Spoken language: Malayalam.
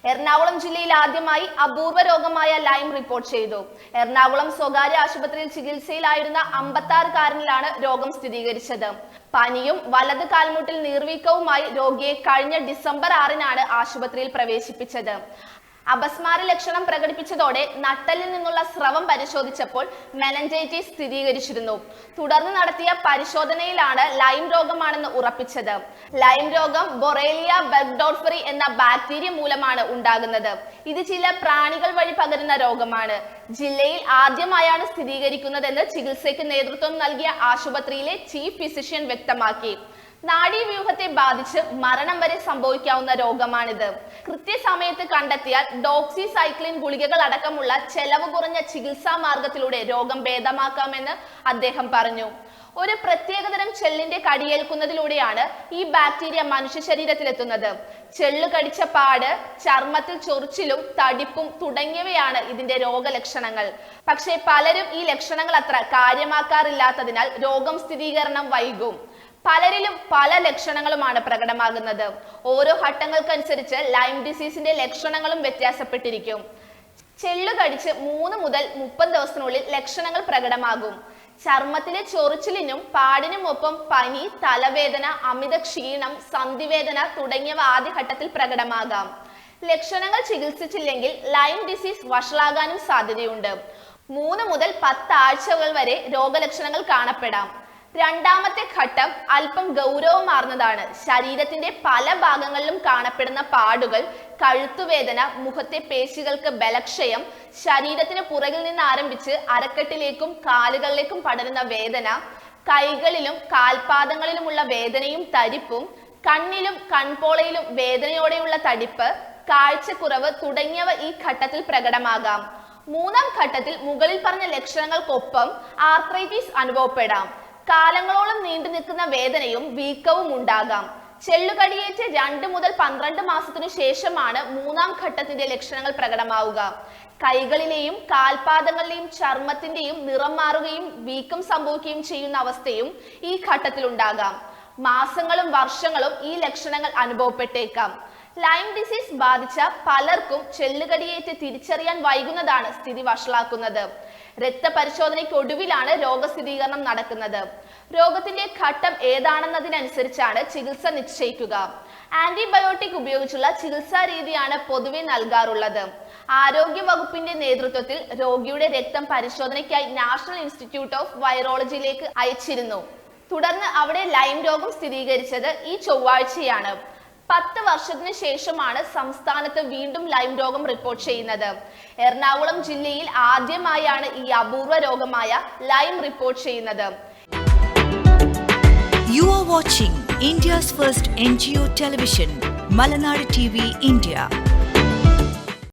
എറണാകുളം ജില്ലയിൽ ആദ്യമായി അപൂർവ രോഗമായ ലൈം റിപ്പോർട്ട് ചെയ്തു. എറണാകുളം സ്വകാര്യ ആശുപത്രിയിൽ ചികിത്സയിലായിരുന്ന 56-കാരനിലാണ് രോഗം സ്ഥിരീകരിച്ചത്. പനിയും വലത് കാൽമുട്ടിൽ നീർവീക്കവുമായി രോഗിയെ കഴിഞ്ഞ ഡിസംബർ 6-നാണ് ആശുപത്രിയിൽ പ്രവേശിപ്പിച്ചത്. അപസ്മാര ലക്ഷണം പ്രകടിപ്പിച്ചതോടെ നട്ടലിൽ നിന്നുള്ള സ്രവം പരിശോധിച്ചപ്പോൾ മെനഞ്ചൈറ്റിസ് സ്ഥിരീകരിച്ചിരുന്നു. തുടർന്ന് നടത്തിയ പരിശോധനയിലാണ് ലൈം രോഗമാണെന്ന് ഉറപ്പിച്ചത്. ലൈം രോഗം ബൊറേലിയ ബർഗ്ഡോർഫറി എന്ന ബാക്ടീരിയ മൂലമാണ് ഉണ്ടാകുന്നത്. ഇത് ചില പ്രാണികൾ വഴി പകരുന്ന രോഗമാണ്. ജില്ലയിൽ ആദ്യമായാണ് സ്ഥിരീകരിക്കുന്നതെന്ന് ചികിത്സയ്ക്ക് നേതൃത്വം നൽകിയ ആശുപത്രിയിലെ ചീഫ് ഫിസിഷ്യൻ വ്യക്തമാക്കി. നാഡീവ്യൂഹത്തെ ബാധിച്ച് മരണം വരെ സംഭവിക്കാവുന്ന രോഗമാണിത്. കൃത്യസമയത്ത് കണ്ടെത്തിയാൽ ഡോക്സിസൈക്ലിൻ ഗുളികകൾ അടക്കമുള്ള ചെലവ് കുറഞ്ഞ ചികിത്സാ മാർഗത്തിലൂടെ രോഗം ഭേദമാക്കാമെന്ന് അദ്ദേഹം പറഞ്ഞു. ഒരു പ്രത്യേകതരം ചെള്ളിന്റെ കടിയേൽക്കുന്നതിലൂടെയാണ് ഈ ബാക്ടീരിയ മനുഷ്യ ശരീരത്തിലെത്തുന്നത്. ചെള്ളു കടിച്ച പാട്, ചർമ്മത്തിൽ ചൊറിച്ചിലും തടിപ്പും തുടങ്ങിയവയാണ് ഇതിന്റെ രോഗലക്ഷണങ്ങൾ. പക്ഷേ പലരും ഈ ലക്ഷണങ്ങൾ അത്ര കാര്യമാക്കാറില്ലാത്തതിനാൽ രോഗം സ്ഥിരീകരണം വൈകും. പലരിലും പല ലക്ഷണങ്ങളുമാണ് പ്രകടമാകുന്നത്. ഓരോ ഘട്ടങ്ങൾക്കനുസരിച്ച് ലൈം ഡിസീസിന്റെ ലക്ഷണങ്ങളും വ്യത്യാസപ്പെട്ടിരിക്കും. ചെള്ളു കടിച്ച് 3 മുതൽ 30 ദിവസത്തിനുള്ളിൽ ലക്ഷണങ്ങൾ പ്രകടമാകും. ചർമ്മത്തിലെ ചൊറിച്ചിലിനും പാടിനുമൊപ്പം പനി, തലവേദന, അമിത ക്ഷീണം, സന്ധിവേദന തുടങ്ങിയവ ആദ്യഘട്ടത്തിൽ പ്രകടമാകാം. ലക്ഷണങ്ങൾ ചികിത്സിച്ചില്ലെങ്കിൽ ലൈം ഡിസീസ് വഷളാകാനും സാധ്യതയുണ്ട്. 3 മുതൽ 10 ആഴ്ചകൾ വരെ രോഗലക്ഷണങ്ങൾ കാണപ്പെടാം. രണ്ടാമത്തെ ഘട്ടം അല്പം ഗൗരവമാർന്നതാണ്. ശരീരത്തിന്റെ പല ഭാഗങ്ങളിലും കാണപ്പെടുന്ന പാടുകൾ, കഴുത്തുവേദന, മുഖത്തെ പേശികൾക്ക് ബലക്ഷയം, ശരീരത്തിന് പുറകിൽ നിന്ന് ആരംഭിച്ച് അരക്കെട്ടിലേക്കും കാലുകളിലേക്കും പടരുന്ന വേദന, കൈകളിലും കാൽപാദങ്ങളിലുമുള്ള വേദനയും തരിപ്പും, കണ്ണിലും കൺപോളയിലും വേദനയോടെയുള്ള തടിപ്പ്, കാഴ്ചക്കുറവ് തുടങ്ങിയവ ഈ ഘട്ടത്തിൽ പ്രകടമാകാം. 3-ാം ഘട്ടത്തിൽ മുകളിൽ പറഞ്ഞ ലക്ഷണങ്ങൾക്കൊപ്പം ആർത്രൈറ്റിസ് അനുഭവപ്പെടാം. കാലങ്ങളോളം നീണ്ടു നിൽക്കുന്ന വേദനയും വീക്കവും ഉണ്ടാകാം. ചെള്ളുകടിയേറ്റ് 2 മുതൽ 12 മാസത്തിനു ശേഷമാണ് 3-ാം ഘട്ടത്തിന്റെ ലക്ഷണങ്ങൾ പ്രകടമാവുക. കൈകളിലെയും കാൽപാദങ്ങളിലെയും ചർമ്മത്തിന്റെയും നിറം മാറുകയും വീക്കം സംഭവിക്കുകയും ചെയ്യുന്ന അവസ്ഥയും ഈ ഘട്ടത്തിൽ ഉണ്ടാകാം. മാസങ്ങളും വർഷങ്ങളും ഈ ലക്ഷണങ്ങൾ അനുഭവപ്പെട്ടേക്കാം. ലൈം ഡിസീസ് ബാധിച്ച പലർക്കും ചെള്ളുകടിയേറ്റ് തിരിച്ചറിയാൻ വൈകുന്നതാണ് സ്ഥിതി വഷളാക്കുന്നത്. രക്തപരിശോധനയ്ക്കൊടുവിലാണ് രോഗസ്ഥിരീകരണം നടക്കുന്നത്. രോഗത്തിന്റെ ഘട്ടം ഏതാണെന്നതിനനുസരിച്ചാണ് ചികിത്സ നിശ്ചയിക്കുക. ആന്റിബയോട്ടിക് ഉപയോഗിച്ചുള്ള ചികിത്സാ രീതിയാണ് പൊതുവെ നൽകാറുള്ളത്. ആരോഗ്യ വകുപ്പിന്റെ നേതൃത്വത്തിൽ രോഗിയുടെ രക്തം പരിശോധനയ്ക്കായി നാഷണൽ ഇൻസ്റ്റിറ്റ്യൂട്ട് ഓഫ് വൈറോളജിയിലേക്ക് അയച്ചിരുന്നു. തുടർന്ന് അവിടെ ലൈം രോഗം സ്ഥിരീകരിച്ചത് ഈ ചൊവ്വാഴ്ചയാണ്. 10 വർഷത്തിന് ശേഷമാണ് സംസ്ഥാനത്ത് വീണ്ടും ലൈം രോഗം റിപ്പോർട്ട് ചെയ്യുന്നത്. എറണാകുളം ജില്ലയിൽ ആദ്യമായാണ് ഈ അപൂർവ രോഗമായ ലൈം റിപ്പോർട്ട് ചെയ്യുന്നത്. You are watching India's first NGO television, Malanadu TV India.